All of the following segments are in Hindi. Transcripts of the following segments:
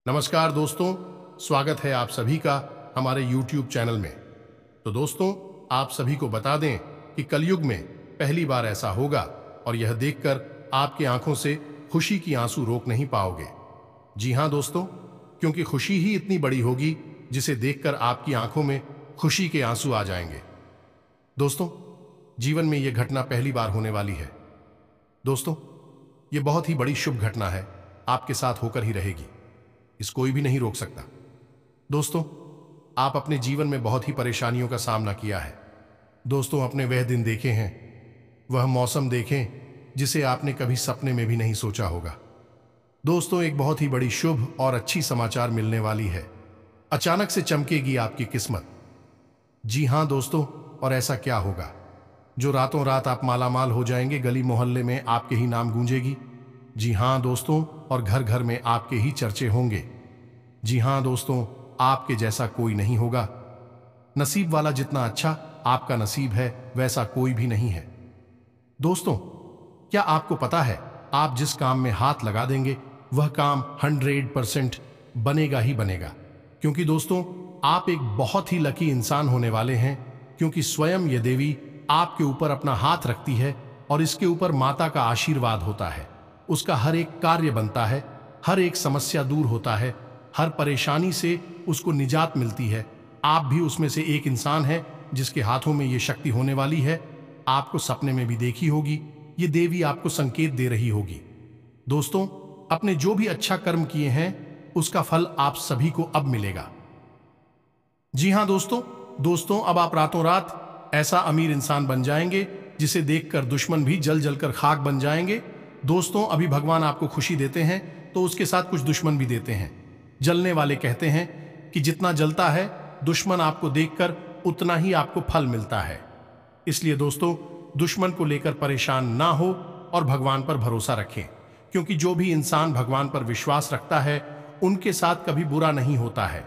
नमस्कार दोस्तों, स्वागत है आप सभी का हमारे YouTube चैनल में। तो दोस्तों, आप सभी को बता दें कि कलयुग में पहली बार ऐसा होगा और यह देखकर आपकी आंखों से खुशी की आंसू रोक नहीं पाओगे। जी हां दोस्तों, क्योंकि खुशी ही इतनी बड़ी होगी जिसे देखकर आपकी आंखों में खुशी के आंसू आ जाएंगे। दोस्तों, जीवन में यह घटना पहली बार होने वाली है। दोस्तों, यह बहुत ही बड़ी शुभ घटना है, आपके साथ होकर ही रहेगी, इस कोई भी नहीं रोक सकता। दोस्तों, आप अपने जीवन में बहुत ही परेशानियों का सामना किया है। दोस्तों, अपने वह दिन देखे हैं, वह मौसम देखें जिसे आपने कभी सपने में भी नहीं सोचा होगा। दोस्तों, एक बहुत ही बड़ी शुभ और अच्छी समाचार मिलने वाली है। अचानक से चमकेगी आपकी किस्मत। जी हां दोस्तों, और ऐसा क्या होगा जो रातों रात आप मालामाल हो जाएंगे, गली मोहल्ले में आपके ही नाम गूंजेगी। जी हां दोस्तों, और घर घर में आपके ही चर्चे होंगे। जी हां दोस्तों, आपके जैसा कोई नहीं होगा। नसीब वाला जितना अच्छा आपका नसीब है, वैसा कोई भी नहीं है। दोस्तों, क्या आपको पता है, आप जिस काम में हाथ लगा देंगे वह काम 100% बनेगा ही बनेगा। क्योंकि दोस्तों, आप एक बहुत ही लकी इंसान होने वाले हैं, क्योंकि स्वयं ये देवी आपके ऊपर अपना हाथ रखती है और इसके ऊपर माता का आशीर्वाद होता है। उसका हर एक कार्य बनता है, हर एक समस्या दूर होता है, हर परेशानी से उसको निजात मिलती है। आप भी उसमें से एक इंसान हैं जिसके हाथों में ये शक्ति होने वाली है। आपको सपने में भी देखी होगी, ये देवी आपको संकेत दे रही होगी। दोस्तों, अपने जो भी अच्छा कर्म किए हैं उसका फल आप सभी को अब मिलेगा। जी हां दोस्तों, अब आप रातों रात ऐसा अमीर इंसान बन जाएंगे जिसे देखकर दुश्मन भी जल जल कर खाक बन जाएंगे। दोस्तों, अभी भगवान आपको खुशी देते हैं तो उसके साथ कुछ दुश्मन भी देते हैं। जलने वाले कहते हैं कि जितना जलता है दुश्मन आपको देखकर उतना ही आपको फल मिलता है। इसलिए दोस्तों, दुश्मन को लेकर परेशान ना हो और भगवान पर भरोसा रखें, क्योंकि जो भी इंसान भगवान पर विश्वास रखता है उनके साथ कभी बुरा नहीं होता है।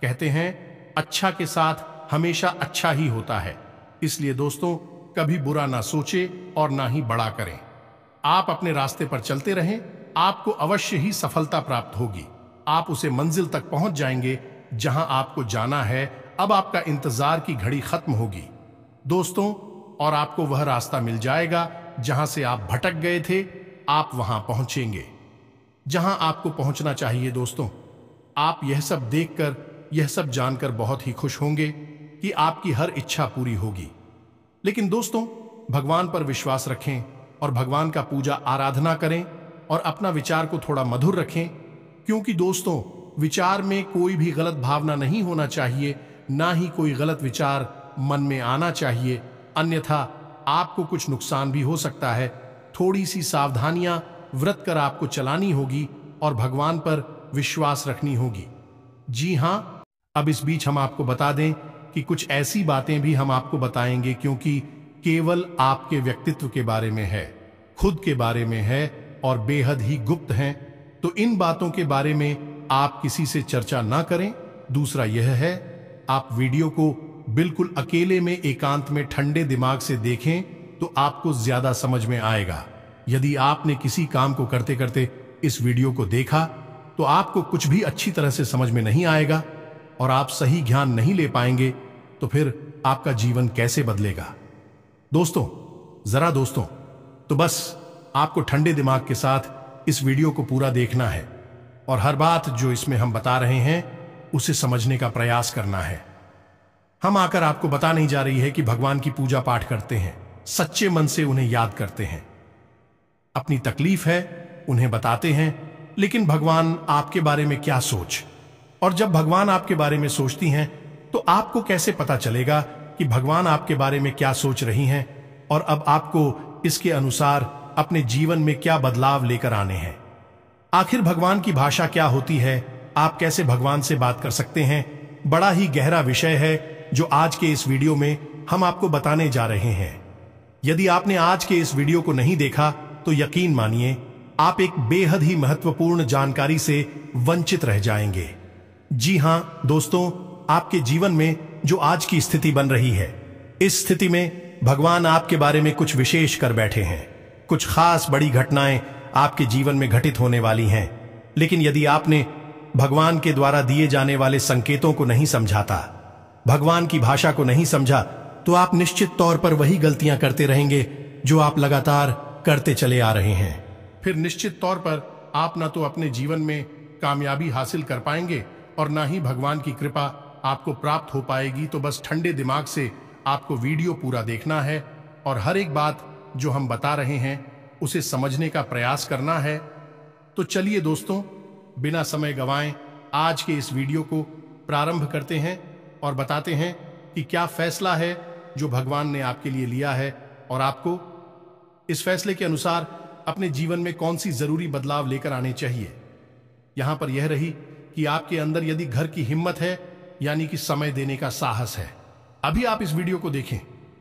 कहते हैं अच्छा के साथ हमेशा अच्छा ही होता है। इसलिए दोस्तों, कभी बुरा ना सोचे और ना ही बड़ा करें। आप अपने रास्ते पर चलते रहें, आपको अवश्य ही सफलता प्राप्त होगी। आप उसे मंजिल तक पहुंच जाएंगे जहां आपको जाना है। अब आपका इंतजार की घड़ी खत्म होगी दोस्तों, और आपको वह रास्ता मिल जाएगा जहां से आप भटक गए थे। आप वहां पहुंचेंगे जहां आपको पहुंचना चाहिए। दोस्तों, आप यह सब देखकर, यह सब जानकर बहुत ही खुश होंगे कि आपकी हर इच्छा पूरी होगी। लेकिन दोस्तों, भगवान पर विश्वास रखें और भगवान का पूजा आराधना करें और अपना विचार को थोड़ा मधुर रखें, क्योंकि दोस्तों, विचार में कोई भी गलत भावना नहीं होना चाहिए, ना ही कोई गलत विचार मन में आना चाहिए, अन्यथा आपको कुछ नुकसान भी हो सकता है। थोड़ी सी सावधानियां व्रत कर आपको चलानी होगी और भगवान पर विश्वास रखनी होगी। जी हां, अब इस बीच हम आपको बता दें कि कुछ ऐसी बातें भी हम आपको बताएंगे क्योंकि केवल आपके व्यक्तित्व के बारे में है, खुद के बारे में है और बेहद ही गुप्त हैं। तो इन बातों के बारे में आप किसी से चर्चा ना करें। दूसरा यह है, आप वीडियो को बिल्कुल अकेले में एकांत में ठंडे दिमाग से देखें तो आपको ज्यादा समझ में आएगा। यदि आपने किसी काम को करते करते इस वीडियो को देखा तो आपको कुछ भी अच्छी तरह से समझ में नहीं आएगा और आप सही ज्ञान नहीं ले पाएंगे, तो फिर आपका जीवन कैसे बदलेगा। दोस्तों, तो बस आपको ठंडे दिमाग के साथ इस वीडियो को पूरा देखना है और हर बात जो इसमें हम बता रहे हैं उसे समझने का प्रयास करना है। हम आकर आपको बता नहीं जा रही है कि भगवान की पूजा पाठ करते हैं, सच्चे मन से उन्हें याद करते हैं। अपनी तकलीफ है उन्हें बताते हैं, लेकिन भगवान आपके बारे में क्या सोच, और जब भगवान आपके बारे में सोचती हैं तो आपको कैसे पता चलेगा कि भगवान आपके बारे में क्या सोच रही हैं और अब आपको इसके अनुसार अपने जीवन में क्या बदलाव लेकर आने हैं। आखिर भगवान की भाषा क्या होती है, आप कैसे भगवान से बात कर सकते हैं, बड़ा ही गहरा विषय है जो आज के इस वीडियो में हम आपको बताने जा रहे हैं। यदि आपने आज के इस वीडियो को नहीं देखा तो यकीन मानिए आप एक बेहद ही महत्वपूर्ण जानकारी से वंचित रह जाएंगे। जी हां दोस्तों, आपके जीवन में जो आज की स्थिति बन रही है, इस स्थिति में भगवान आपके बारे में कुछ विशेष कर बैठे हैं। कुछ खास बड़ी घटनाएं आपके जीवन में घटित होने वाली हैं। लेकिन यदि आपने भगवान के द्वारा दिए जाने वाले संकेतों को नहीं समझाता, भगवान की भाषा को नहीं समझा, तो आप निश्चित तौर पर वही गलतियां करते रहेंगे जो आप लगातार करते चले आ रहे हैं। फिर निश्चित तौर पर आप ना तो अपने जीवन में कामयाबी हासिल कर पाएंगे और ना ही भगवान की कृपा आपको प्राप्त हो पाएगी। तो बस ठंडे दिमाग से आपको वीडियो पूरा देखना है और हर एक बात जो हम बता रहे हैं उसे समझने का प्रयास करना है। तो चलिए दोस्तों, बिना समय गंवाएं आज के इस वीडियो को प्रारंभ करते हैं और बताते हैं कि क्या फैसला है जो भगवान ने आपके लिए लिया है और आपको इस फैसले के अनुसार अपने जीवन में कौन सी जरूरी बदलाव लेकर आने चाहिए। यहां पर यह रही कि आपके अंदर यदि घर की हिम्मत है, यानी कि समय देने का साहस है। अभी आप इस वीडियो को देखें,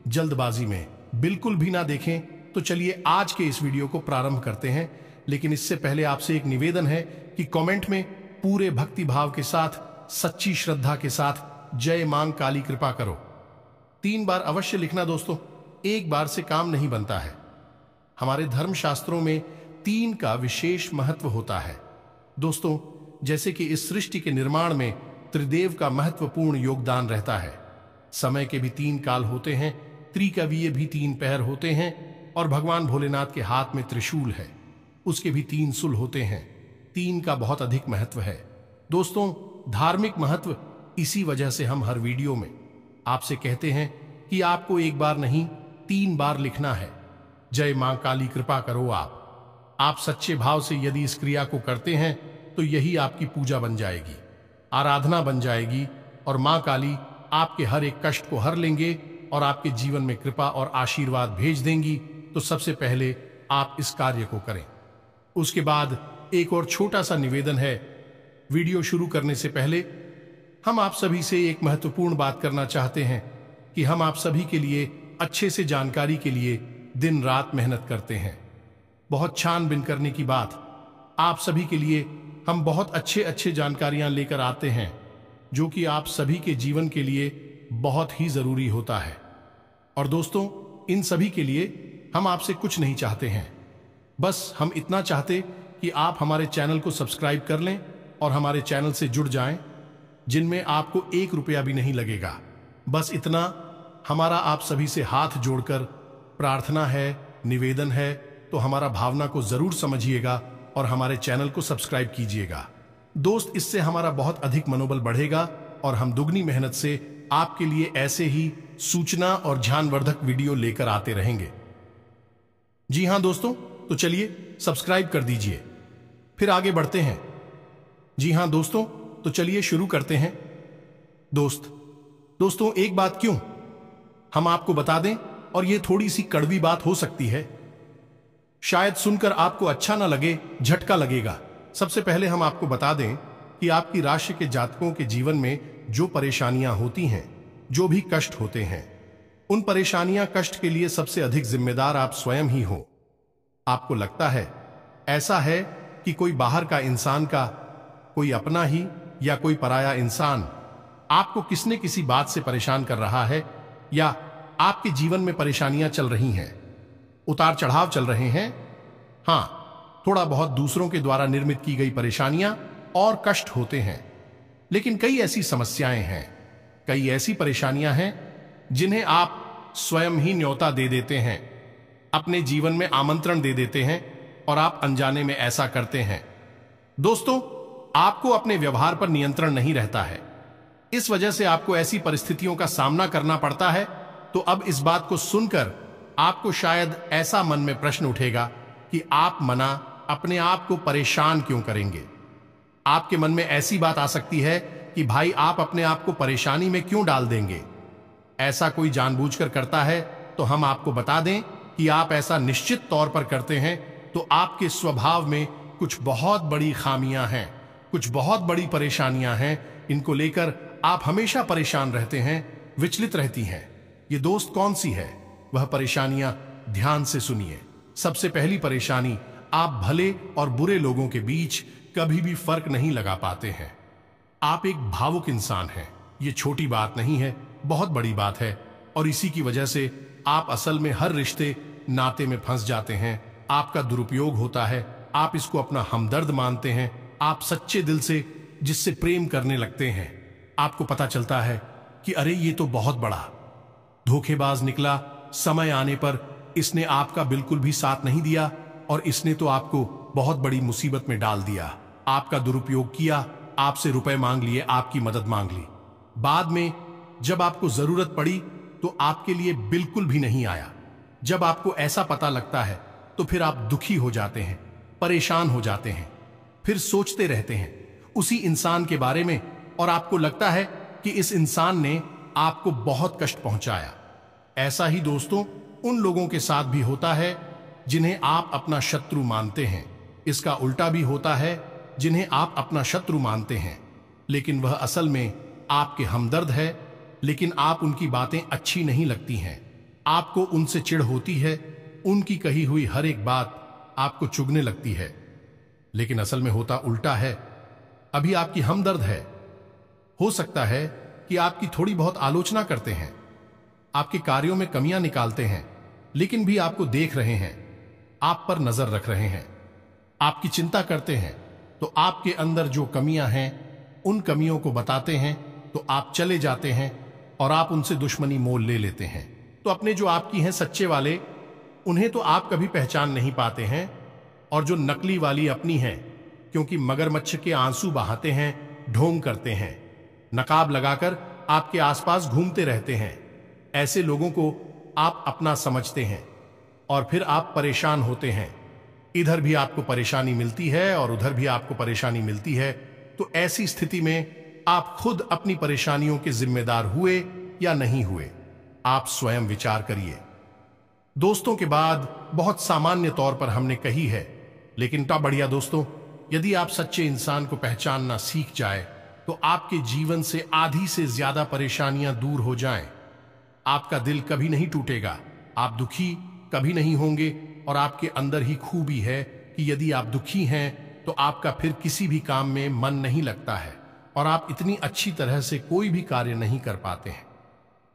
जल्दबाजी में बिल्कुल भी ना देखें। तो चलिए आज के इस वीडियो को प्रारंभ करते हैं, लेकिन इससे पहले आपसे एक निवेदन है कि कमेंट में पूरे भक्ति भाव के साथ, सच्ची श्रद्धा के साथ जय मां काली कृपा करो 3 बार अवश्य लिखना दोस्तों, एक बार से काम नहीं बनता है। हमारे धर्म शास्त्रों में 3 का विशेष महत्व होता है दोस्तों। जैसे कि इस सृष्टि के निर्माण में त्रिदेव का महत्वपूर्ण योगदान रहता है। समय के भी 3 काल होते हैं, त्रिकवीय भी 3 पैर होते हैं और भगवान भोलेनाथ के हाथ में त्रिशूल है, उसके भी 3 सुल होते हैं। 3 का बहुत अधिक महत्व है दोस्तों। धार्मिक महत्व इसी वजह से हम हर वीडियो में आपसे कहते हैं कि आपको एक बार नहीं 3 बार लिखना है, जय मां काली कृपा करो। आप सच्चे भाव से यदि इस क्रिया को करते हैं तो यही आपकी पूजा बन जाएगी, आराधना बन जाएगी और मां काली आपके हर एक कष्ट को हर लेंगे और आपके जीवन में कृपा और आशीर्वाद भेज देंगी। तो सबसे पहले आप इस कार्य को करें। उसके बाद एक और छोटा सा निवेदन है, वीडियो शुरू करने से पहले हम आप सभी से एक महत्वपूर्ण बात करना चाहते हैं कि हम आप सभी के लिए अच्छे से जानकारी के लिए दिन रात मेहनत करते हैं। बहुत छानबीन करने की बात, आप सभी के लिए हम बहुत अच्छे जानकारियां लेकर आते हैं जो कि आप सभी के जीवन के लिए बहुत ही जरूरी होता है। और दोस्तों, इन सभी के लिए हम आपसे कुछ नहीं चाहते हैं, बस हम इतना चाहते कि आप हमारे चैनल को सब्सक्राइब कर लें और हमारे चैनल से जुड़ जाएं, जिनमें आपको 1 रुपया भी नहीं लगेगा। बस इतना हमारा आप सभी से हाथ जोड़कर प्रार्थना है, निवेदन है। तो हमारा भावना को जरूर समझिएगा और हमारे चैनल को सब्सक्राइब कीजिएगा दोस्त। इससे हमारा बहुत अधिक मनोबल बढ़ेगा और हम दुगनी मेहनत से आपके लिए ऐसे ही सूचना और ध्यानवर्धक वीडियो लेकर आते रहेंगे। जी हां दोस्तों, तो चलिए सब्सक्राइब कर दीजिए, फिर आगे बढ़ते हैं। जी हां दोस्तों, तो चलिए शुरू करते हैं। दोस्तों एक बात क्यों हम आपको बता दें, और ये थोड़ी सी कड़वी बात हो सकती है, शायद सुनकर आपको अच्छा ना लगे, झटका लगेगा। सबसे पहले हम आपको बता दें कि आपकी राशि के जातकों के जीवन में जो परेशानियां होती हैं, जो भी कष्ट होते हैं, उन परेशानियां कष्ट के लिए सबसे अधिक जिम्मेदार आप स्वयं ही हो। आपको लगता है ऐसा है कि कोई बाहर का इंसान का, कोई अपना ही या कोई पराया इंसान आपको किसने किसी बात से परेशान कर रहा है, या आपके जीवन में परेशानियां चल रही हैं, उतार चढ़ाव चल रहे हैं। हां, थोड़ा बहुत दूसरों के द्वारा निर्मित की गई परेशानियां और कष्ट होते हैं, लेकिन कई ऐसी समस्याएं हैं, कई ऐसी परेशानियां हैं जिन्हें आप स्वयं ही न्योता दे देते हैं, अपने जीवन में आमंत्रण दे देते हैं और आप अनजाने में ऐसा करते हैं। दोस्तों, आपको अपने व्यवहार पर नियंत्रण नहीं रहता है, इस वजह से आपको ऐसी परिस्थितियों का सामना करना पड़ता है। तो अब इस बात को सुनकर आपको शायद ऐसा मन में प्रश्न उठेगा कि आप मना अपने आप को परेशान क्यों करेंगे। आपके मन में ऐसी बात आ सकती है कि भाई आप अपने आप को परेशानी में क्यों डाल देंगे। ऐसा कोई जानबूझकर करता है तो हम आपको बता दें कि आप ऐसा निश्चित तौर पर करते हैं तो आपके स्वभाव में कुछ बहुत बड़ी खामियां हैं, कुछ बहुत बड़ी परेशानियां हैं। इनको लेकर आप हमेशा परेशान रहते हैं, विचलित रहती हैं। ये दोस्त कौन सी है वह परेशानियां, ध्यान से सुनिए। सबसे पहली परेशानी, आप भले और बुरे लोगों के बीच कभी भी फर्क नहीं लगा पाते हैं। आप एक भावुक इंसान हैं, ये छोटी बात नहीं है, बहुत बड़ी बात है। और इसी की वजह से आप असल में हर रिश्ते नाते में फंस जाते हैं। आपका दुरुपयोग होता है, आप इसको अपना हमदर्द मानते हैं, आप सच्चे दिल से जिससे प्रेम करने लगते हैं, आपको पता चलता है कि अरे ये तो बहुत बड़ा धोखेबाज निकला। समय आने पर इसने आपका बिल्कुल भी साथ नहीं दिया और इसने तो आपको बहुत बड़ी मुसीबत में डाल दिया। आपका दुरुपयोग किया, आपसे रुपए मांग लिए, आपकी मदद मांग ली। बाद में जब आपको जरूरत पड़ी तो आपके लिए बिल्कुल भी नहीं आया। जब आपको ऐसा पता लगता है तो फिर आप दुखी हो जाते हैं, परेशान हो जाते हैं, फिर सोचते रहते हैं उसी इंसान के बारे में और आपको लगता है कि इस इंसान ने आपको बहुत कष्ट पहुंचाया। ऐसा ही दोस्तों उन लोगों के साथ भी होता है जिन्हें आप अपना शत्रु मानते हैं। इसका उल्टा भी होता है, जिन्हें आप अपना शत्रु मानते हैं लेकिन वह असल में आपके हमदर्द है, लेकिन आप उनकी बातें अच्छी नहीं लगती हैं, आपको उनसे चिढ़ होती है, उनकी कही हुई हर एक बात आपको चुभने लगती है। लेकिन असल में होता उल्टा है। अभी आपकी हमदर्द है, हो सकता है कि आपकी थोड़ी बहुत आलोचना करते हैं, आपके कार्यों में कमियां निकालते हैं, लेकिन भी आपको देख रहे हैं, आप पर नजर रख रहे हैं, आपकी चिंता करते हैं, तो आपके अंदर जो कमियां हैं उन कमियों को बताते हैं तो आप चले जाते हैं और आप उनसे दुश्मनी मोल ले लेते हैं। तो अपने जो आपकी हैं सच्चे वाले, उन्हें तो आप कभी पहचान नहीं पाते हैं, और जो नकली वाली अपनी हैं, क्योंकि मगरमच्छ के आंसू बहाते हैं, ढोंग करते हैं, नकाब लगाकर आपके आसपास घूमते रहते हैं, ऐसे लोगों को आप अपना समझते हैं और फिर आप परेशान होते हैं। इधर भी आपको परेशानी मिलती है और उधर भी आपको परेशानी मिलती है। तो ऐसी स्थिति में आप खुद अपनी परेशानियों के जिम्मेदार हुए या नहीं हुए, आप स्वयं विचार करिए। दोस्तों के बाद बहुत सामान्य तौर पर हमने कही है, लेकिन ता बढ़िया दोस्तों, यदि आप सच्चे इंसान को पहचानना सीख जाए तो आपके जीवन से आधी से ज्यादा परेशानियां दूर हो जाएं। आपका दिल कभी नहीं टूटेगा, आप दुखी कभी नहीं होंगे, और आपके अंदर ही खूबी है कि यदि आप दुखी हैं तो आपका फिर किसी भी काम में मन नहीं लगता है और आप इतनी अच्छी तरह से कोई भी कार्य नहीं कर पाते हैं।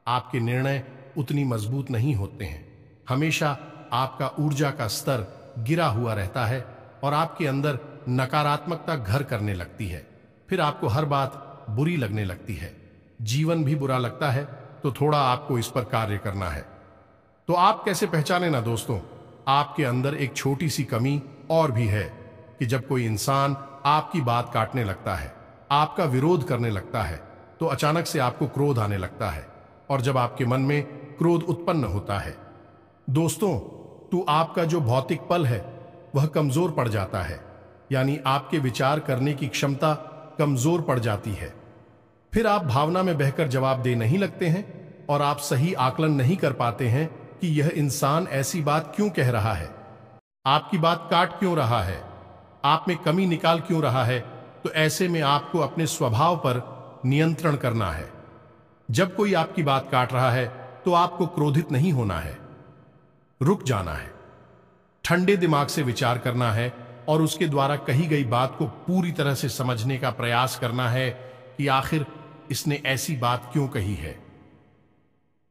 आपके निर्णय उतनी मजबूत नहीं होते हैं, हमेशा आपका ऊर्जा का स्तर गिरा हुआ रहता है और आपके अंदर नकारात्मकता घर करने लगती है। फिर आपको हर बात बुरी लगने लगती है, जीवन भी बुरा लगता है, तो थोड़ा आपको इस पर कार्य करना है। तो आप कैसे पहचाने ना दोस्तों, आपके अंदर एक छोटी सी कमी और भी है कि जब कोई इंसान आपकी बात काटने लगता है, आपका विरोध करने लगता है, तो अचानक से आपको क्रोध आने लगता है, और जब आपके मन में क्रोध उत्पन्न होता है दोस्तों, तो आपका जो भौतिक पल है वह कमजोर पड़ जाता है, यानी आपके विचार करने की क्षमता कमजोर पड़ जाती है। फिर आप भावना में बहकर जवाब दे नहीं लगते हैं और आप सही आकलन नहीं कर पाते हैं कि यह इंसान ऐसी बात क्यों कह रहा है, आपकी बात काट क्यों रहा है, आप में कमी निकाल क्यों रहा है। तो ऐसे में आपको अपने स्वभाव पर नियंत्रण करना है। जब कोई आपकी बात काट रहा है तो आपको क्रोधित नहीं होना है, रुक जाना है, ठंडे दिमाग से विचार करना है और उसके द्वारा कही गई बात को पूरी तरह से समझने का प्रयास करना है कि आखिर इसने ऐसी बात क्यों कही है।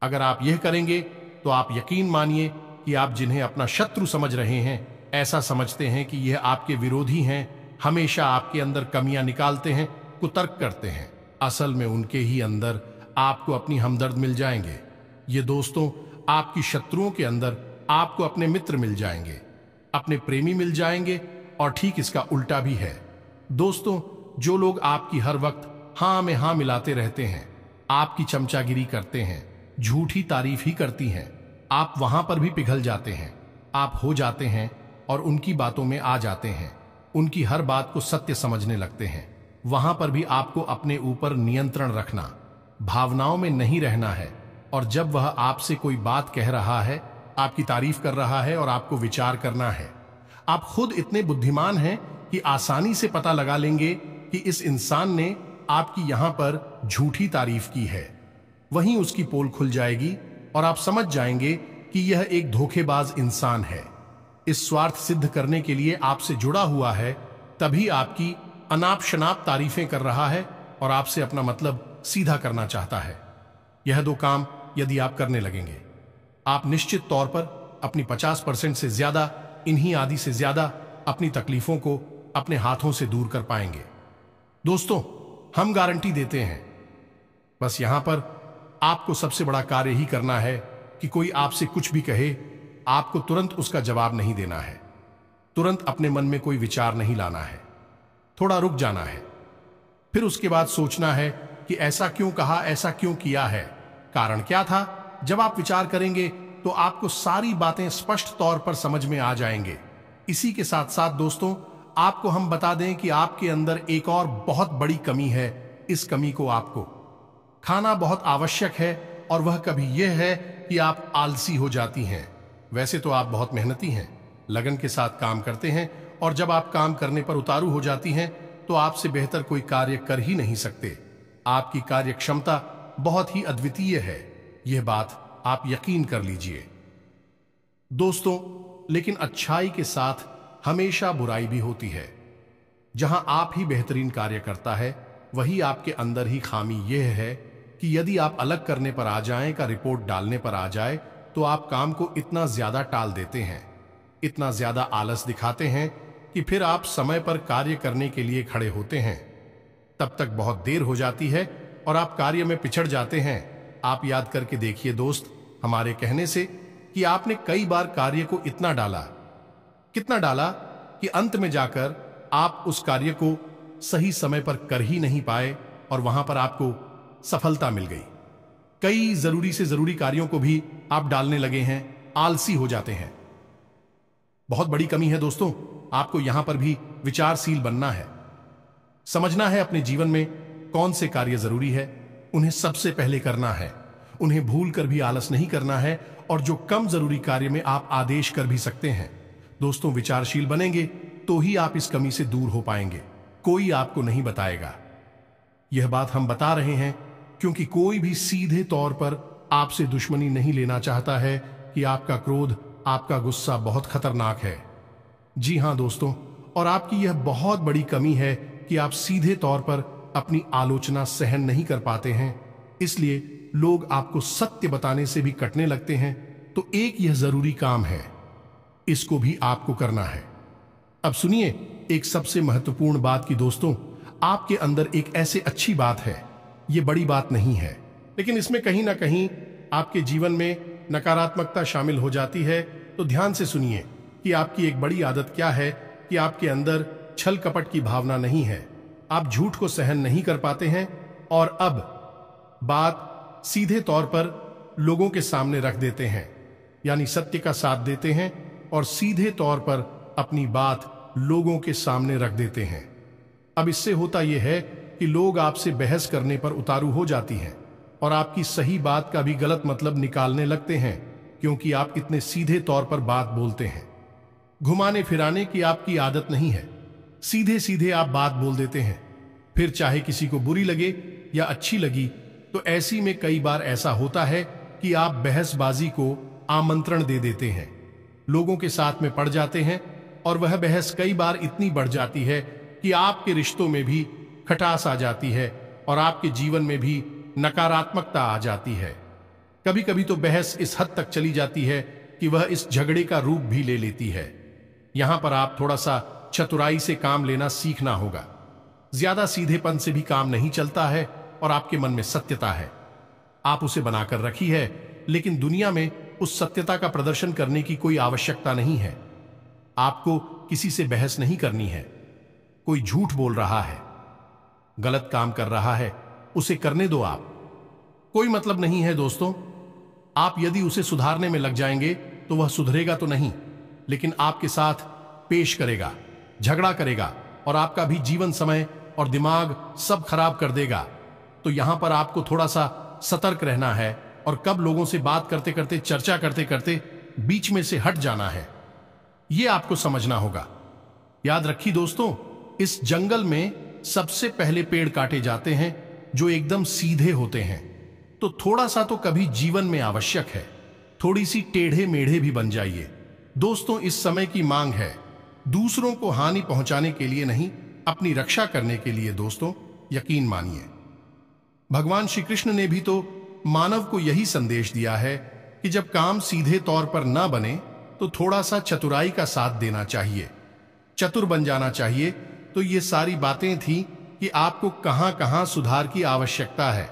अगर आप यह करेंगे तो आप यकीन मानिए कि आप जिन्हें अपना शत्रु समझ रहे हैं, ऐसा समझते हैं कि यह आपके विरोधी हैं, हमेशा आपके अंदर कमियां निकालते हैं, कुतर्क करते हैं, असल में उनके ही अंदर आपको अपनी हमदर्द मिल जाएंगे। ये दोस्तों, आपकी शत्रुओं के अंदर आपको अपने मित्र मिल जाएंगे, अपने प्रेमी मिल जाएंगे, और ठीक इसका उल्टा भी है। दोस्तों, जो लोग आपकी हर वक्त हां में हां मिलाते रहते हैं, आपकी चमचागिरी करते हैं, झूठी तारीफ ही करती हैं, आप वहां पर भी पिघल जाते हैं, आप हो जाते हैं और उनकी बातों में आ जाते हैं, उनकी हर बात को सत्य समझने लगते हैं। वहां पर भी आपको अपने ऊपर नियंत्रण रखना, भावनाओं में नहीं रहना है, और जब वह आपसे कोई बात कह रहा है, आपकी तारीफ कर रहा है, और आपको विचार करना है। आप खुद इतने बुद्धिमान हैं कि आसानी से पता लगा लेंगे कि इस इंसान ने आपकी यहां पर झूठी तारीफ की है, वहीं उसकी पोल खुल जाएगी और आप समझ जाएंगे कि यह एक धोखेबाज इंसान है, इस स्वार्थ सिद्ध करने के लिए आपसे जुड़ा हुआ है, तभी आपकी अनाप शनाप तारीफें कर रहा है और आपसे अपना मतलब सीधा करना चाहता है। यह दो काम यदि आप करने लगेंगे, आप निश्चित तौर पर अपनी 50% से ज्यादा, इन्हीं आदि से ज्यादा अपनी तकलीफों को अपने हाथों से दूर कर पाएंगे। दोस्तों, हम गारंटी देते हैं, बस यहां पर आपको सबसे बड़ा कार्य ही करना है कि कोई आपसे कुछ भी कहे, आपको तुरंत उसका जवाब नहीं देना है, तुरंत अपने मन में कोई विचार नहीं लाना है, थोड़ा रुक जाना है, फिर उसके बाद सोचना है कि ऐसा क्यों कहा, ऐसा क्यों किया है, कारण क्या था। जब आप विचार करेंगे तो आपको सारी बातें स्पष्ट तौर पर समझ में आ जाएंगे। इसी के साथ साथ दोस्तों, आपको हम बता दें कि आपके अंदर एक और बहुत बड़ी कमी है। इस कमी को आपको खाना बहुत आवश्यक है, और वह कभी यह है कि आप आलसी हो जाती हैं। वैसे तो आप बहुत मेहनती हैं, लगन के साथ काम करते हैं, और जब आप काम करने पर उतारू हो जाती हैं तो आपसे बेहतर कोई कार्य कर ही नहीं सकते। आपकी कार्य क्षमता बहुत ही अद्वितीय है, यह बात आप यकीन कर लीजिए दोस्तों। लेकिन अच्छाई के साथ हमेशा बुराई भी होती है। जहां आप ही बेहतरीन कार्य करता है, वही आपके अंदर ही खामी यह है कि यदि आप अलग करने पर आ जाएं, का रिपोर्ट डालने पर आ जाए, तो आप काम को इतना ज्यादा टाल देते हैं, इतना ज्यादा आलस दिखाते हैं कि फिर आप समय पर कार्य करने के लिए खड़े होते हैं, तब तक बहुत देर हो जाती है और आप कार्य में पिछड़ जाते हैं। आप याद करके देखिए दोस्त, हमारे कहने से कि आपने कई बार कार्य को इतना डाला, कितना डाला कि अंत में जाकर आप उस कार्य को सही समय पर कर ही नहीं पाए, और वहां पर आपको सफलता मिल गई। कई जरूरी से जरूरी कार्यों को भी आप डालने लगे हैं, आलसी हो जाते हैं। बहुत बड़ी कमी है दोस्तों। आपको यहां पर भी विचारशील बनना है, समझना है अपने जीवन में कौन से कार्य जरूरी है, उन्हें सबसे पहले करना है, उन्हें भूल कर भी आलस नहीं करना है, और जो कम जरूरी कार्य में आप आदेश कर भी सकते हैं। दोस्तों, विचारशील बनेंगे तो ही आप इस कमी से दूर हो पाएंगे, कोई आपको नहीं बताएगा। यह बात हम बता रहे हैं क्योंकि कोई भी सीधे तौर पर आपसे दुश्मनी नहीं लेना चाहता है कि आपका क्रोध, आपका गुस्सा बहुत खतरनाक है। जी हां दोस्तों, और आपकी यह बहुत बड़ी कमी है कि आप सीधे तौर पर अपनी आलोचना सहन नहीं कर पाते हैं, इसलिए लोग आपको सत्य बताने से भी कटने लगते हैं। तो एक यह जरूरी काम है, इसको भी आपको करना है। अब सुनिए एक सबसे महत्वपूर्ण बात की दोस्तों, आपके अंदर एक ऐसे अच्छी बात है, यह बड़ी बात नहीं है, लेकिन इसमें कहीं ना कहीं आपके जीवन में नकारात्मकता शामिल हो जाती है। तो ध्यान से सुनिए कि आपकी एक बड़ी आदत क्या है कि आपके अंदर छल कपट की भावना नहीं है, आप झूठ को सहन नहीं कर पाते हैं, और अब बात सीधे तौर पर लोगों के सामने रख देते हैं, यानी सत्य का साथ देते हैं और सीधे तौर पर अपनी बात लोगों के सामने रख देते हैं। अब इससे होता यह है कि लोग आपसे बहस करने पर उतारू हो जाती हैं और आपकी सही बात का भी गलत मतलब निकालने लगते हैं, क्योंकि आप इतने सीधे तौर पर बात बोलते हैं। घुमाने फिराने की आपकी आदत नहीं है, सीधे सीधे आप बात बोल देते हैं, फिर चाहे किसी को बुरी लगे या अच्छी लगी। तो ऐसी में कई बार ऐसा होता है कि आप बहसबाजी को आमंत्रण दे देते हैं, लोगों के साथ में पड़ जाते हैं, और वह बहस कई बार इतनी बढ़ जाती है कि आपके रिश्तों में भी खटास आ जाती है और आपके जीवन में भी नकारात्मकता आ जाती है। कभी कभी तो बहस इस हद तक चली जाती है कि वह इस झगड़े का रूप भी ले लेती है। यहां पर आप थोड़ा सा चतुराई से काम लेना सीखना होगा। ज्यादा सीधेपन से भी काम नहीं चलता है, और आपके मन में सत्यता है, आप उसे बनाकर रखी है, लेकिन दुनिया में उस सत्यता का प्रदर्शन करने की कोई आवश्यकता नहीं है। आपको किसी से बहस नहीं करनी है। कोई झूठ बोल रहा है, गलत काम कर रहा है, उसे करने दो आप, कोई मतलब नहीं है दोस्तों। आप यदि उसे सुधारने में लग जाएंगे तो वह सुधरेगा तो नहीं, लेकिन आपके साथ पेश करेगा, झगड़ा करेगा, और आपका भी जीवन समय और दिमाग सब खराब कर देगा। तो यहां पर आपको थोड़ा सा सतर्क रहना है, और कब लोगों से बात करते करते, चर्चा करते करते बीच में से हट जाना है, यह आपको समझना होगा। याद रखिए दोस्तों, इस जंगल में सबसे पहले पेड़ काटे जाते हैं जो एकदम सीधे होते हैं। तो थोड़ा सा तो कभी जीवन में आवश्यक है, थोड़ी सी टेढ़े मेढ़े भी बन जाइए दोस्तों। इस समय की मांग है दूसरों को हानि पहुंचाने के लिए नहीं, अपनी रक्षा करने के लिए दोस्तों, यकीन मानिए। भगवान श्री कृष्ण ने भी तो मानव को यही संदेश दिया है कि जब काम सीधे तौर पर ना बने तो थोड़ा सा चतुराई का साथ देना चाहिए, चतुर बन जाना चाहिए। तो ये सारी बातें थी कि आपको कहां कहां सुधार की आवश्यकता है।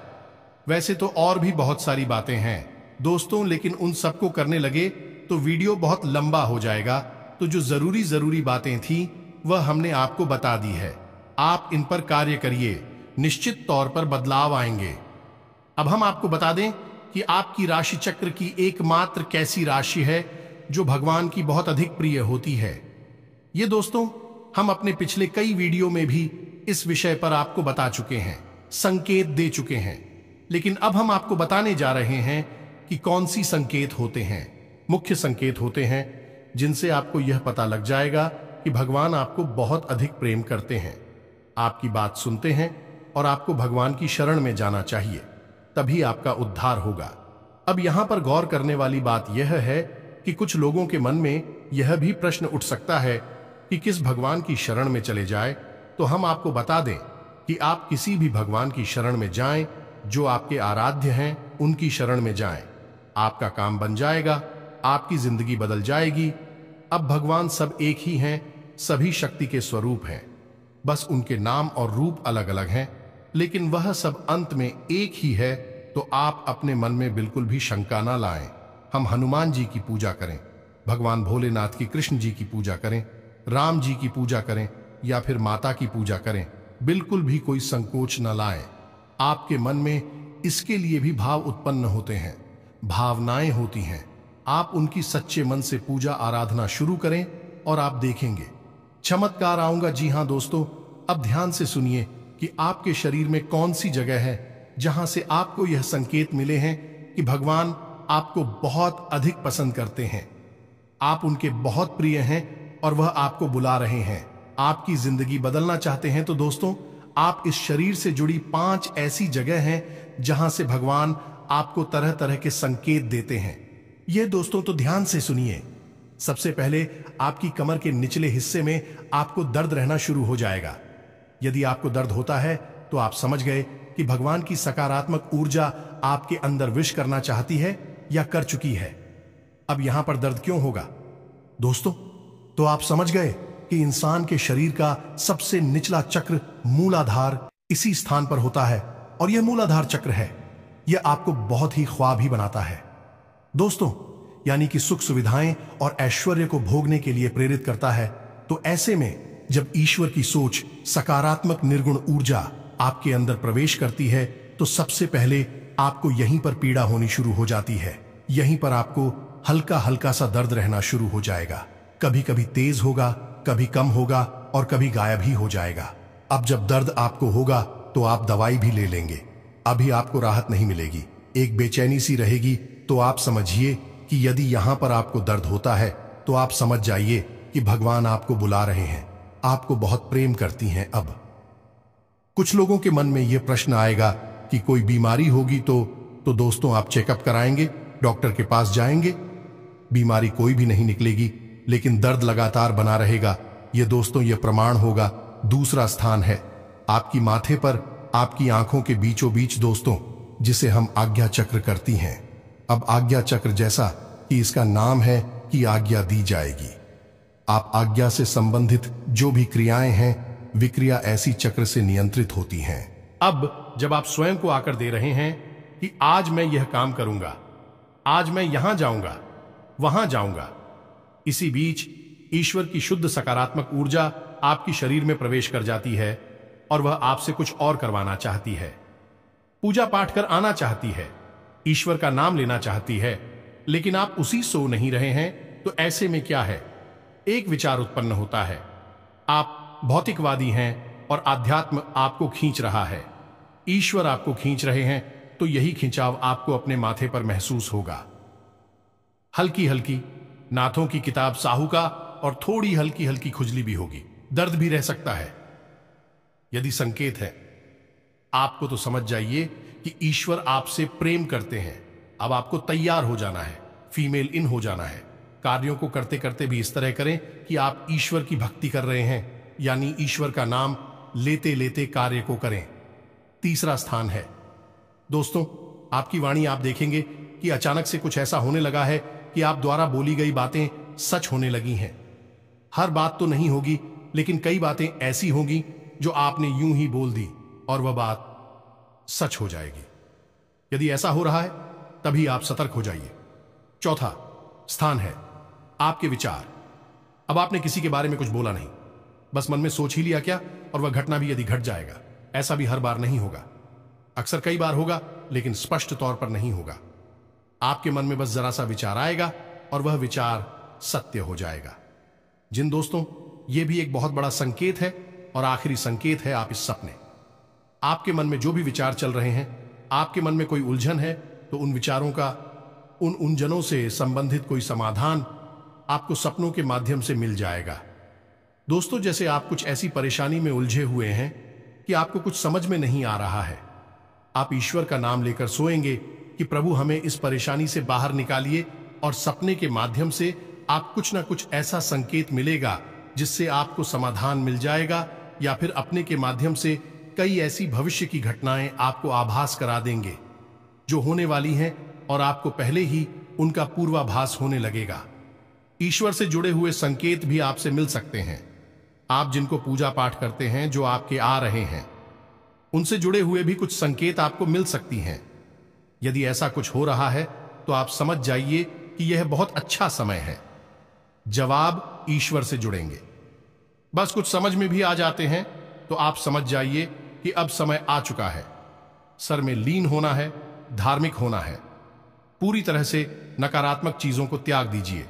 वैसे तो और भी बहुत सारी बातें हैं दोस्तों, लेकिन उन सबको करने लगे तो वीडियो बहुत लंबा हो जाएगा। तो जो जरूरी बातें थी वह हमने आपको बता दी है। आप इन पर कार्य करिए, निश्चित तौर पर बदलाव आएंगे। अब हम आपको बता दें कि आपकी राशि चक्र की एकमात्र कैसी राशि है जो भगवान की बहुत अधिक प्रिय होती है। ये दोस्तों हम अपने पिछले कई वीडियो में भी इस विषय पर आपको बता चुके हैं, संकेत दे चुके हैं, लेकिन अब हम आपको बताने जा रहे हैं कि कौन सी संकेत होते हैं। मुख्य संकेत होते हैं जिनसे आपको यह पता लग जाएगा कि भगवान आपको बहुत अधिक प्रेम करते हैं, आपकी बात सुनते हैं और आपको भगवान की शरण में जाना चाहिए, तभी आपका उद्धार होगा। अब यहां पर गौर करने वाली बात यह है कि कुछ लोगों के मन में यह भी प्रश्न उठ सकता है कि किस भगवान की शरण में चले जाए। तो हम आपको बता दें कि आप किसी भी भगवान की शरण में जाएं, जो आपके आराध्य हैं उनकी शरण में जाएं। आपका काम बन जाएगा, आपकी जिंदगी बदल जाएगी। अब भगवान सब एक ही हैं, सभी शक्ति के स्वरूप हैं, बस उनके नाम और रूप अलग अलग हैं, लेकिन वह सब अंत में एक ही है। तो आप अपने मन में बिल्कुल भी शंका ना लाएं। हम हनुमान जी की पूजा करें, भगवान भोलेनाथ की, कृष्ण जी की पूजा करें, राम जी की पूजा करें या फिर माता की पूजा करें, बिल्कुल भी कोई संकोच न लाएं। आपके मन में इसके लिए भी भाव उत्पन्न होते हैं, भावनाएं होती हैं। आप उनकी सच्चे मन से पूजा आराधना शुरू करें और आप देखेंगे चमत्कार आऊंगा। जी हां दोस्तों, अब ध्यान से सुनिए कि आपके शरीर में कौन सी जगह है जहां से आपको यह संकेत मिले हैं कि भगवान आपको बहुत अधिक पसंद करते हैं, आप उनके बहुत प्रिय हैं और वह आपको बुला रहे हैं। आपकी जिंदगी बदलना चाहते हैं तो दोस्तों आप इस शरीर से जुड़ी 5 ऐसी जगह हैं जहां से भगवान आपको तरह तरह के संकेत देते हैं। ये दोस्तों तो ध्यान से सुनिए। सबसे पहले आपकी कमर के निचले हिस्से में आपको दर्द रहना शुरू हो जाएगा। यदि आपको दर्द होता है तो आप समझ गए कि भगवान की सकारात्मक ऊर्जा आपके अंदर विश करना चाहती है या कर चुकी है। अब यहां पर दर्द क्यों होगा दोस्तों? तो आप समझ गए कि इंसान के शरीर का सबसे निचला चक्र मूलाधार इसी स्थान पर होता है और यह मूलाधार चक्र है, यह आपको बहुत ही ख्वाब बनाता है दोस्तों, यानी कि सुख सुविधाएं और ऐश्वर्य को भोगने के लिए प्रेरित करता है। तो ऐसे में जब ईश्वर की सोच, सकारात्मक निर्गुण ऊर्जा आपके अंदर प्रवेश करती है तो सबसे पहले आपको यहीं पर पीड़ा होनी शुरू हो जाती है। यहीं पर आपको हल्का हल्का सा दर्द रहना शुरू हो जाएगा। कभी कभी तेज होगा, कभी कम होगा और कभी गायब ही हो जाएगा। अब जब दर्द आपको होगा तो आप दवाई भी ले लेंगे, अभी आपको राहत नहीं मिलेगी, एक बेचैनी सी रहेगी। तो आप समझिए कि यदि यहां पर आपको दर्द होता है तो आप समझ जाइए कि भगवान आपको बुला रहे हैं, आपको बहुत प्रेम करती हैं। अब कुछ लोगों के मन में यह प्रश्न आएगा कि कोई बीमारी होगी तो दोस्तों आप चेकअप कराएंगे, डॉक्टर के पास जाएंगे, बीमारी कोई भी नहीं निकलेगी, लेकिन दर्द लगातार बना रहेगा। यह दोस्तों यह प्रमाण होगा। दूसरा स्थान है आपकी माथे पर, आपकी आंखों के बीचों बीच दोस्तों, जिसे हम आज्ञा चक्र करती हैं। अब आज्ञा चक्र जैसा कि इसका नाम है कि आज्ञा दी जाएगी। आप आज्ञा से संबंधित जो भी क्रियाएं हैं, विक्रिया ऐसी चक्र से नियंत्रित होती हैं। अब जब आप स्वयं को आकर दे रहे हैं कि आज मैं यह काम करूंगा, आज मैं यहां जाऊंगा, वहां जाऊंगा, इसी बीच ईश्वर की शुद्ध सकारात्मक ऊर्जा आपकी शरीर में प्रवेश कर जाती है और वह आपसे कुछ और करवाना चाहती है। पूजा पाठ कर आना चाहती है, ईश्वर का नाम लेना चाहती है, लेकिन आप उसी सो नहीं रहे हैं। तो ऐसे में क्या है, एक विचार उत्पन्न होता है, आप भौतिकवादी हैं और आध्यात्म आपको खींच रहा है, ईश्वर आपको खींच रहे हैं। तो यही खिंचाव आपको अपने माथे पर महसूस होगा। हल्की हल्की नाथों की किताब साहू का और थोड़ी हल्की हल्की खुजली भी होगी, दर्द भी रह सकता है। यदि संकेत है आपको तो समझ जाइए कि ईश्वर आपसे प्रेम करते हैं। अब आपको तैयार हो जाना है, फीमेल इन हो जाना है। कार्यों को करते करते भी इस तरह करें कि आप ईश्वर की भक्ति कर रहे हैं, यानी ईश्वर का नाम लेते लेते कार्य को करें। तीसरा स्थान है दोस्तों आपकी वाणी। आप देखेंगे कि अचानक से कुछ ऐसा होने लगा है कि आप द्वारा बोली गई बातें सच होने लगी हैं। हर बात तो नहीं होगी, लेकिन कई बातें ऐसी होंगी जो आपने यूं ही बोल दी और वह बात सच हो जाएगी। यदि ऐसा हो रहा है तभी आप सतर्क हो जाइए। चौथा स्थान है आपके विचार। अब आपने किसी के बारे में कुछ बोला नहीं, बस मन में सोच ही लिया क्या, और वह घटना भी यदि घट जाएगा। ऐसा भी हर बार नहीं होगा, अक्सर कई बार होगा, लेकिन स्पष्ट तौर पर नहीं होगा। आपके मन में बस जरा सा विचार आएगा और वह विचार सत्य हो जाएगा। जिन दोस्तों, यह भी एक बहुत बड़ा संकेत है और आखिरी संकेत है आप इस सपने। आपके मन में जो भी विचार चल रहे हैं, आपके मन में कोई उलझन है, तो उन विचारों का, उन उलझनों से संबंधित कोई समाधान आपको सपनों के माध्यम से मिल जाएगा। दोस्तों, जैसे आप कुछ ऐसी परेशानी में उलझे हुए हैं कि आपको कुछ समझ में नहीं आ रहा है, आप ईश्वर का नाम लेकर सोएंगे कि प्रभु हमें इस परेशानी से बाहर निकालिए, और सपने के माध्यम से आप कुछ ना कुछ ऐसा संकेत मिलेगा जिससे आपको समाधान मिल जाएगा, या फिर अपने के माध्यम से कई ऐसी भविष्य की घटनाएं आपको आभास करा देंगे जो होने वाली हैं, और आपको पहले ही उनका पूर्वाभास होने लगेगा। ईश्वर से जुड़े हुए संकेत भी आपसे मिल सकते हैं। आप जिनको पूजा पाठ करते हैं, जो आपके आ रहे हैं, उनसे जुड़े हुए भी कुछ संकेत आपको मिल सकती हैं। यदि ऐसा कुछ हो रहा है तो आप समझ जाइए कि यह बहुत अच्छा समय है। जवाब ईश्वर से जुड़ेंगे। बस कुछ समझ में भी आ जाते हैं तो आप समझ जाइए कि अब समय आ चुका है। सर में लीन होना है, धार्मिक होना है। पूरी तरह से नकारात्मक चीजों को त्याग दीजिए।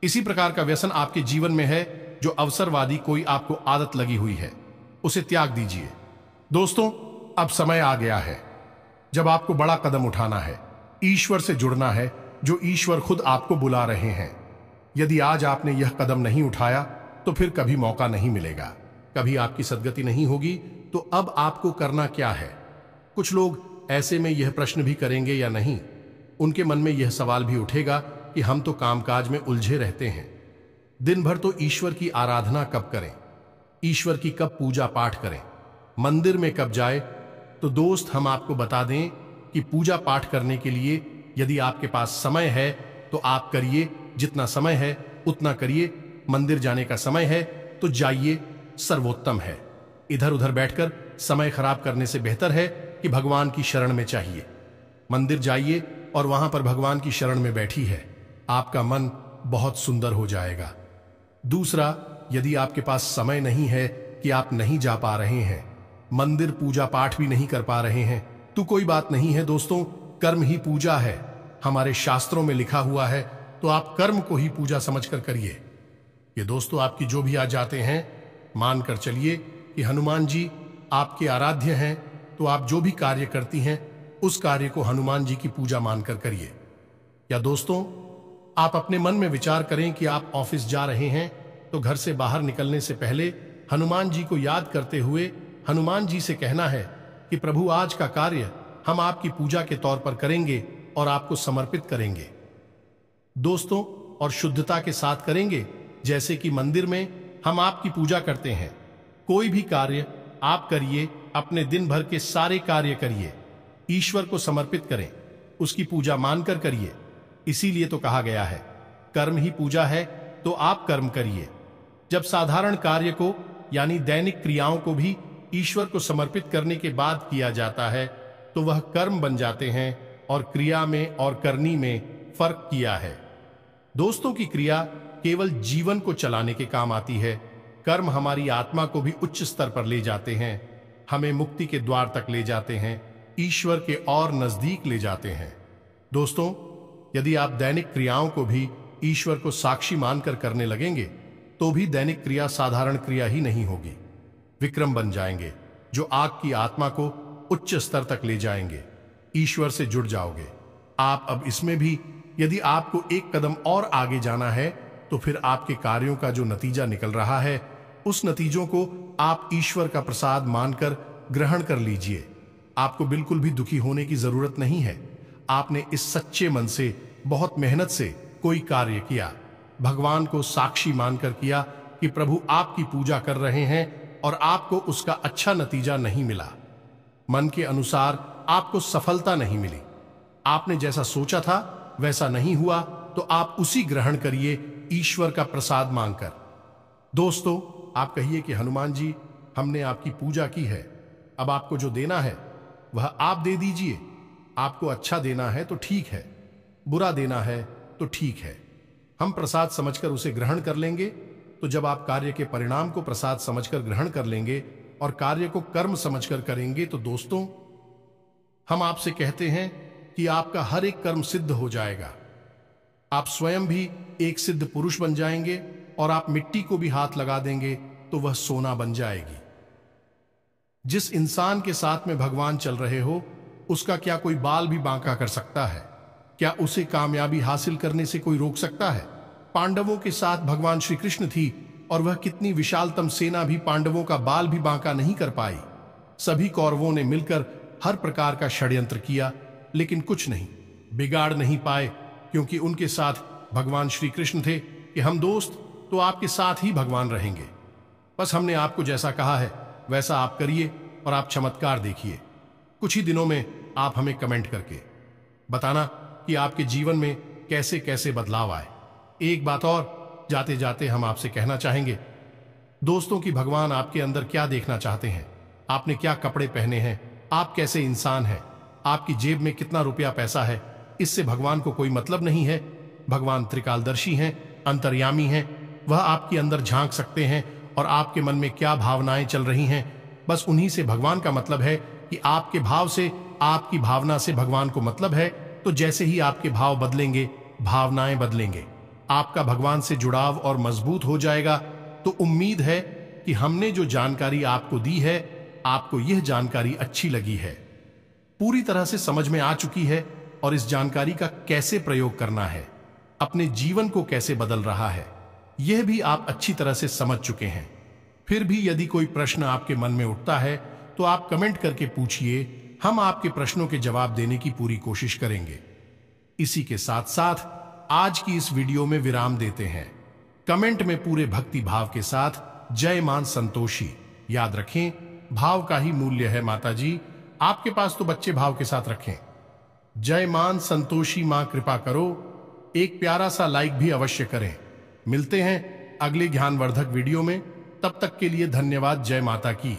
इसी प्रकार का व्यसन आपके जीवन में है जो अवसरवादी कोई आपको आदत लगी हुई है, उसे त्याग दीजिए। दोस्तों, अब समय आ गया है जब आपको बड़ा कदम उठाना है, ईश्वर से जुड़ना है, जो ईश्वर खुद आपको बुला रहे हैं। यदि आज आपने यह कदम नहीं उठाया तो फिर कभी मौका नहीं मिलेगा, कभी आपकी सद्गति नहीं होगी। तो अब आपको करना क्या है? कुछ लोग ऐसे में यह प्रश्न भी करेंगे या नहीं, उनके मन में यह सवाल भी उठेगा कि हम तो कामकाज में उलझे रहते हैं, दिन भर तो ईश्वर की आराधना कब करें, ईश्वर की कब पूजा पाठ करें, मंदिर में कब जाए। तो दोस्त, हम आपको बता दें कि पूजा पाठ करने के लिए यदि आपके पास समय है तो आप करिए, जितना समय है उतना करिए। मंदिर जाने का समय है तो जाइए, सर्वोत्तम है। इधर उधर बैठकर समय खराब करने से बेहतर है कि भगवान की शरण में चाहिए। मंदिर जाइए और वहां पर भगवान की शरण में बैठी है, आपका मन बहुत सुंदर हो जाएगा। दूसरा, यदि आपके पास समय नहीं है कि आप नहीं जा पा रहे हैं, मंदिर पूजा पाठ भी नहीं कर पा रहे हैं, तो कोई बात नहीं है दोस्तों, कर्म ही पूजा है। हमारे शास्त्रों में लिखा हुआ है, तो आप कर्म को ही पूजा समझकर करिए। ये दोस्तों, आपकी जो भी आज जाते हैं, मानकर चलिए कि हनुमान जी आपके आराध्य हैं, तो आप जो भी कार्य करती हैं उस कार्य को हनुमान जी की पूजा मानकर करिए। या दोस्तों, आप अपने मन में विचार करें कि आप ऑफिस जा रहे हैं, तो घर से बाहर निकलने से पहले हनुमान जी को याद करते हुए हनुमान जी से कहना है कि प्रभु, आज का कार्य हम आपकी पूजा के तौर पर करेंगे और आपको समर्पित करेंगे दोस्तों, और शुद्धता के साथ करेंगे, जैसे कि मंदिर में हम आपकी पूजा करते हैं। कोई भी कार्य आप करिए, अपने दिन भर के सारे कार्य करिए, ईश्वर को समर्पित करें, उसकी पूजा मानकर करिए। इसीलिए तो कहा गया है, कर्म ही पूजा है, तो आप कर्म करिए। जब साधारण कार्य को यानी दैनिक क्रियाओं को भी ईश्वर को समर्पित करने के बाद किया जाता है, तो वह कर्म बन जाते हैं, और क्रिया में और करनी में फर्क किया है। दोस्तों, की क्रिया केवल जीवन को चलाने के काम आती है, कर्म हमारी आत्मा को भी उच्च स्तर पर ले जाते हैं, हमें मुक्ति के द्वार तक ले जाते हैं, ईश्वर के और नजदीक ले जाते हैं। दोस्तों, यदि आप दैनिक क्रियाओं को भी ईश्वर को साक्षी मानकर करने लगेंगे, तो भी दैनिक क्रिया साधारण क्रिया ही नहीं होगी, विक्रम बन जाएंगे, जो आग की आत्मा को उच्च स्तर तक ले जाएंगे। ईश्वर से जुड़ जाओगे आप। अब इसमें भी यदि आपको एक कदम और आगे जाना है, तो फिर आपके कार्यों का जो नतीजा निकल रहा है, उस नतीजों को आप ईश्वर का प्रसाद मानकर ग्रहण कर लीजिए। आपको बिल्कुल भी दुखी होने की जरूरत नहीं है। आपने इस सच्चे मन से, बहुत मेहनत से कोई कार्य किया, भगवान को साक्षी मानकर किया कि प्रभु आपकी पूजा कर रहे हैं, और आपको उसका अच्छा नतीजा नहीं मिला, मन के अनुसार आपको सफलता नहीं मिली, आपने जैसा सोचा था वैसा नहीं हुआ, तो आप उसी ग्रहण करिए ईश्वर का प्रसाद मांगकर। दोस्तों, आप कहिए कि हनुमान जी, हमने आपकी पूजा की है, अब आपको जो देना है वह आप दे दीजिए। आपको अच्छा देना है तो ठीक है, बुरा देना है तो ठीक है, हम प्रसाद समझकर उसे ग्रहण कर लेंगे। तो जब आप कार्य के परिणाम को प्रसाद समझकर ग्रहण कर लेंगे और कार्य को कर्म समझकर करेंगे, तो दोस्तों हम आपसे कहते हैं कि आपका हर एक कर्म सिद्ध हो जाएगा। आप स्वयं भी एक सिद्ध पुरुष बन जाएंगे और आप मिट्टी को भी हाथ लगा देंगे तो वह सोना बन जाएगी। जिस इंसान के साथ में भगवान चल रहे हो, उसका क्या कोई बाल भी बांका कर सकता है? क्या उसे कामयाबी हासिल करने से कोई रोक सकता है? पांडवों के साथ भगवान श्री कृष्ण थी और वह कितनी विशालतम सेना भी पांडवों का बाल भी बांका नहीं कर पाई। सभी कौरवों ने मिलकर हर प्रकार का षड्यंत्र किया, लेकिन कुछ नहीं बिगाड़ नहीं पाए, क्योंकि उनके साथ भगवान श्री कृष्ण थे कि हम दोस्त तो आपके साथ ही भगवान रहेंगे। बस हमने आपको जैसा कहा है वैसा आप करिए और आप चमत्कार देखिए। कुछ ही दिनों में आप हमें कमेंट करके बताना कि आपके जीवन में कैसे कैसे बदलाव आए। एक बात और जाते जाते हम आपसे कहना चाहेंगे दोस्तों कि भगवान आपके अंदर क्या देखना चाहते हैं, आपने क्या कपड़े पहने हैं, आप कैसे इंसान हैं, आपकी जेब में कितना रुपया पैसा है, इससे भगवान को कोई मतलब नहीं है। भगवान त्रिकालदर्शी हैं, अंतर्यामी हैं, वह आपके अंदर झांक सकते हैं और आपके मन में क्या भावनाएं चल रही हैं, बस उन्हीं से भगवान का मतलब है कि आपके भाव से, आपकी भावना से भगवान को मतलब है। तो जैसे ही आपके भाव बदलेंगे, भावनाएं बदलेंगे, आपका भगवान से जुड़ाव और मजबूत हो जाएगा। तो उम्मीद है कि हमने जो जानकारी आपको दी है, आपको यह जानकारी अच्छी लगी है, पूरी तरह से समझ में आ चुकी है और इस जानकारी का कैसे प्रयोग करना है, अपने जीवन को कैसे बदल रहा है, यह भी आप अच्छी तरह से समझ चुके हैं। फिर भी यदि कोई प्रश्न आपके मन में उठता है तो आप कमेंट करके पूछिए, हम आपके प्रश्नों के जवाब देने की पूरी कोशिश करेंगे। इसी के साथ साथ आज की इस वीडियो में विराम देते हैं। कमेंट में पूरे भक्ति भाव के साथ जय मान संतोषी याद रखें, भाव का ही मूल्य है माता जी, आपके पास तो बच्चे भाव के साथ रखें। जय मान संतोषी मां कृपा करो, एक प्यारा सा लाइक भी अवश्य करें। मिलते हैं अगले ज्ञानवर्धक वीडियो में, तब तक के लिए धन्यवाद। जय माता की।